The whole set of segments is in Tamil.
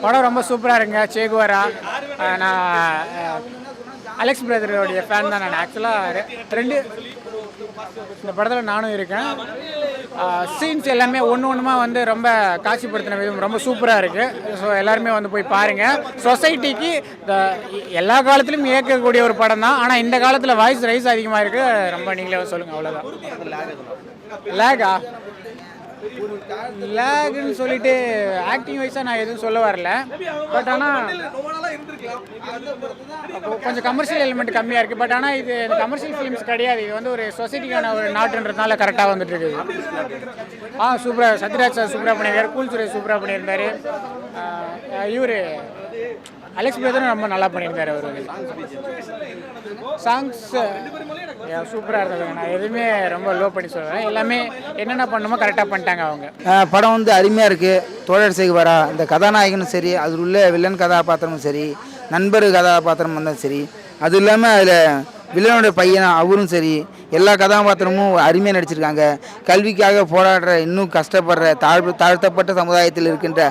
படம் ரொம்ப சூப்பராக இருக்குங்க. சேகுவாரா. நான் அலெக்ஸ் பிரதரோடைய ஃபேன் தான். நான் ஆக்சுவலாக ரெண்டு இந்த படத்தில் நானும் இருக்கேன். சீன்ஸ் எல்லாமே ஒன்றுமா வந்து ரொம்ப காட்சிப்படுத்தின விதம் ரொம்ப சூப்பராக இருக்குது. ஸோ எல்லாருமே வந்து போய் பாருங்கள். சொசைட்டிக்கு எல்லா காலத்துலையும் இயக்கக்கூடிய ஒரு படம் தான். ஆனால் இந்த காலத்தில் வாய்ஸ் ரைஸ் அதிகமாக இருக்குது. ரொம்ப நீங்களே சொல்லுங்கள். அவ்வளோதான். லேகா லேக்னு சொல்லிட்டு ஆக்டிங் வைஸாக நான் எதுவும் சொல்ல வரல. பட் ஆனால் கொஞ்சம் கமர்ஷியல் எலிமெண்ட் கம்மியாக இருக்குது. பட் ஆனால் இது கமர்ஷியல் ஃபிலிம்ஸ் கிடையாது. இது வந்து ஒரு சொசைட்டிக்கான ஒரு நாட்டுன்றதுனால கரெக்டாக வந்துட்டு இருக்குது. சூப்பராக சத்யராஜ் சார் சூப்பராக பண்ணியிருக்காரு. கூல் சுரேஷ் சூப்பராக பண்ணியிருந்தாரு. இவர் அலெக்ஸ் பிரதரும் ரொம்ப நல்லா பண்ணியிருந்தார். அவர் சாங்ஸ் சூப்பராக இருந்தது. நான் எதுவுமே ரொம்ப லோ பண்ணி சொல்கிறேன். எல்லாமே என்னென்ன பண்ணணுமோ கரெக்டாக பண்ணிட்டாங்க அவங்க. படம் வந்து அருமையாக இருக்குது. தோழர் சேகுவாரா இந்த கதாநாயகனும் சரி, அதில் உள்ள வில்லன் கதாபாத்திரமும் சரி, நண்பர் கதாபாத்திரம் வந்தாலும் சரி, அது இல்லாமல் அதில் வில்லனுடைய பையன் அவரும் சரி, எல்லா கதாபாத்திரமும் அருமையாக நடிச்சிருக்காங்க. கல்விக்காக போராடுற இன்னும் கஷ்டப்படுற தாழ்த்தப்பட்ட சமுதாயத்தில் இருக்கின்ற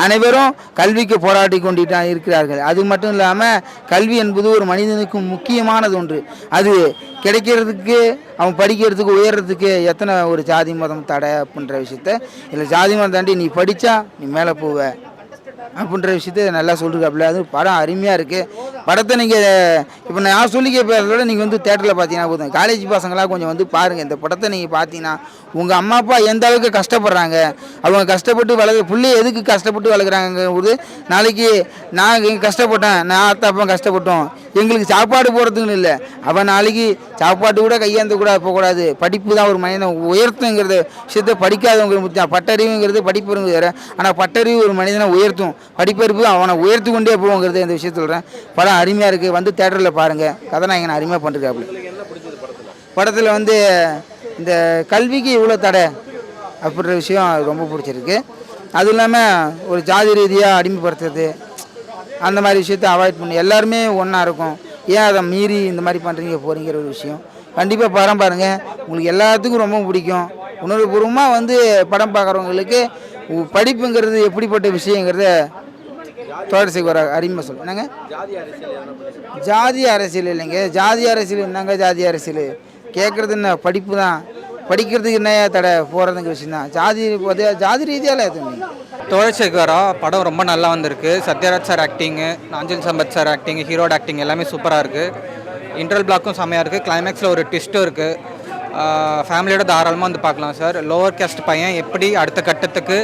அனைவரும் கல்விக்கு போராடி கொண்டு இருக்கிறார்கள். அது மட்டும் இல்லாமல் கல்வி என்பது ஒரு மனிதனுக்கு முக்கியமானது ஒன்று. அது கிடைக்கிறதுக்கு அவன் படிக்கிறதுக்கு உயர்றதுக்கு எத்தனை ஒரு ஜாதி மதம் தடை அப்படின்ற விஷயத்த இல்லை, ஜாதி மதம் தாண்டி நீ படித்தா நீ மேலே போவ அப்படின்ற விஷயத்த நல்லா சொல்லிருக்காப்புல. அது படம் அருமையாக இருக்குது. படத்தை நீங்கள் இப்போ நான் சொல்லிக்க பேசுறதோட நீங்கள் வந்து தேட்டரில் பார்த்தீங்கன்னா போதும். காலேஜ் பசங்களாக கொஞ்சம் வந்து பாருங்கள். இந்த படத்தை நீங்கள் பார்த்தீங்கன்னா உங்கள் அம்மா அப்பா எந்த அளவுக்கு கஷ்டப்படுறாங்க, அவங்க கஷ்டப்பட்டு பிள்ளைய எதுக்கு கஷ்டப்பட்டு வளர்க்குறாங்கிறது. நாளைக்கு நான் கஷ்டப்பட்டேன், நான் அத்தா அப்பா கஷ்டப்பட்டோம், எங்களுக்கு சாப்பாடு போகிறதுக்குன்னு இல்லை. அவன் நாளைக்கு சாப்பாட்டு கூட கையாந்த கூட போகக்கூடாது. படிப்பு தான் ஒரு மனிதனை உயர்த்துங்கிறத விஷயத்தை படிக்காதவங்க முக்கியம். பட்டறிவுங்கிறது படிப்பு வேறு. ஆனால் பட்டறிவு ஒரு மனிதனை உயர்த்தும், படிப்பறிவு அவனை உயர்த்து கொண்டே போவோங்கிறது இந்த விஷயத்தை சொல்கிறேன். படம் அருமையாக இருக்குது. வந்து தேட்டரில் பாருங்கள். கதாநாயகன் அருமையாக பண்ணிருக்காப்புல. படத்தில் வந்து இந்த கல்விக்கு இவ்வளோ தடை அப்படின்ற விஷயம் ரொம்ப பிடிச்சிருக்கு. அதுவும் இல்லாமல் ஒரு ஜாதி ரீதியாக அடிமைப்படுத்துறது அந்த மாதிரி விஷயத்தை அவாய்ட் பண்ணி எல்லாருமே ஒன்றா இருக்கும். ஏன் அதை மீறி இந்த மாதிரி பண்ணுறீங்க போகிறீங்கிற ஒரு விஷயம் கண்டிப்பாக படம் பாருங்கள். உங்களுக்கு எல்லாத்துக்கும் ரொம்ப பிடிக்கும். உணர்வுபூர்வமாக வந்து படம் பார்க்குறவங்களுக்கு படிப்புங்கிறது எப்படிப்பட்ட விஷயங்கிறத தோழர் சேகுவாரா அருமையாக சொல்லுங்கள். என்னங்க ஜாதி அரசியல் இல்லைங்க. ஜாதி அரசியல் என்னங்க? ஜாதி அரசியல் கேட்குறது என்ன? படிப்பு தான். படிக்கிறதுக்கு என்ன தடை போகிறதுங்கிற விஷயம் தான். ஜாதி ரீதியால் எதுவும். தோழர் சேகுவாரா படம் ரொம்ப நல்லா வந்திருக்கு. Sathyaraj sir acting, Nanjil Sampath sir acting, ஹீரோட ஆக்டிங் எல்லாமே சூப்பராக இருக்குது. இன்டர்வல் பிளாக்கும் செம்மையாக இருக்குது. கிளைமேக்ஸில் ஒரு ட்விஸ்ட்டும் இருக்குது. ஃபேமிலியோட தாராளமாக வந்து பார்க்கலாம் சார். லோவர் கேஸ்ட் பையன் எப்படி அடுத்த கட்டத்துக்கு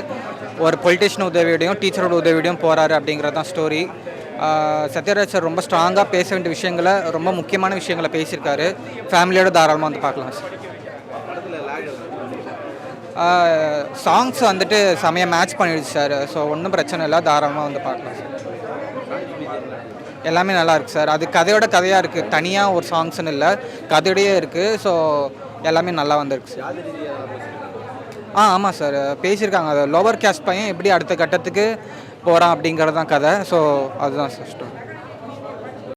ஒரு பொலிட்டிஷியன் உதவியோடையும் டீச்சரோட உதவியோடையும் போகிறாரு அப்படிங்கிறது தான் ஸ்டோரி. சத்யராஜ் சார் ரொம்ப ஸ்ட்ராங்காக பேச வேண்டிய விஷயங்களை, ரொம்ப முக்கியமான விஷயங்களை பேசியிருக்காரு. ஃபேமிலியோட தாராளமாக வந்து பார்க்கலாம் சார். சாங்ஸ் வந்துட்டு செமையாக மேட்ச் பண்ணிடுச்சு சார். ஸோ ஒன்றும் பிரச்சனை இல்லை, தாராளமாக வந்து பார்க்கலாம் சார். எல்லாமே நல்லா இருக்குது சார். அது கதையோட கதையாக இருக்குது, தனியாக ஒரு சாங்ஸ்னு இல்லை, கதையோடையே இருக்குது. ஸோ எல்லாமே நல்லா வந்துருக்கு சார். ஆமாம் சார், பேசியிருக்காங்க. அது லோவர் கேஸ்ட் பையன் எப்படி அடுத்த கட்டத்துக்கு போகிறான் அப்படிங்கிறது தான் கதை. ஸோ அதுதான் சார் ஸ்டோரி.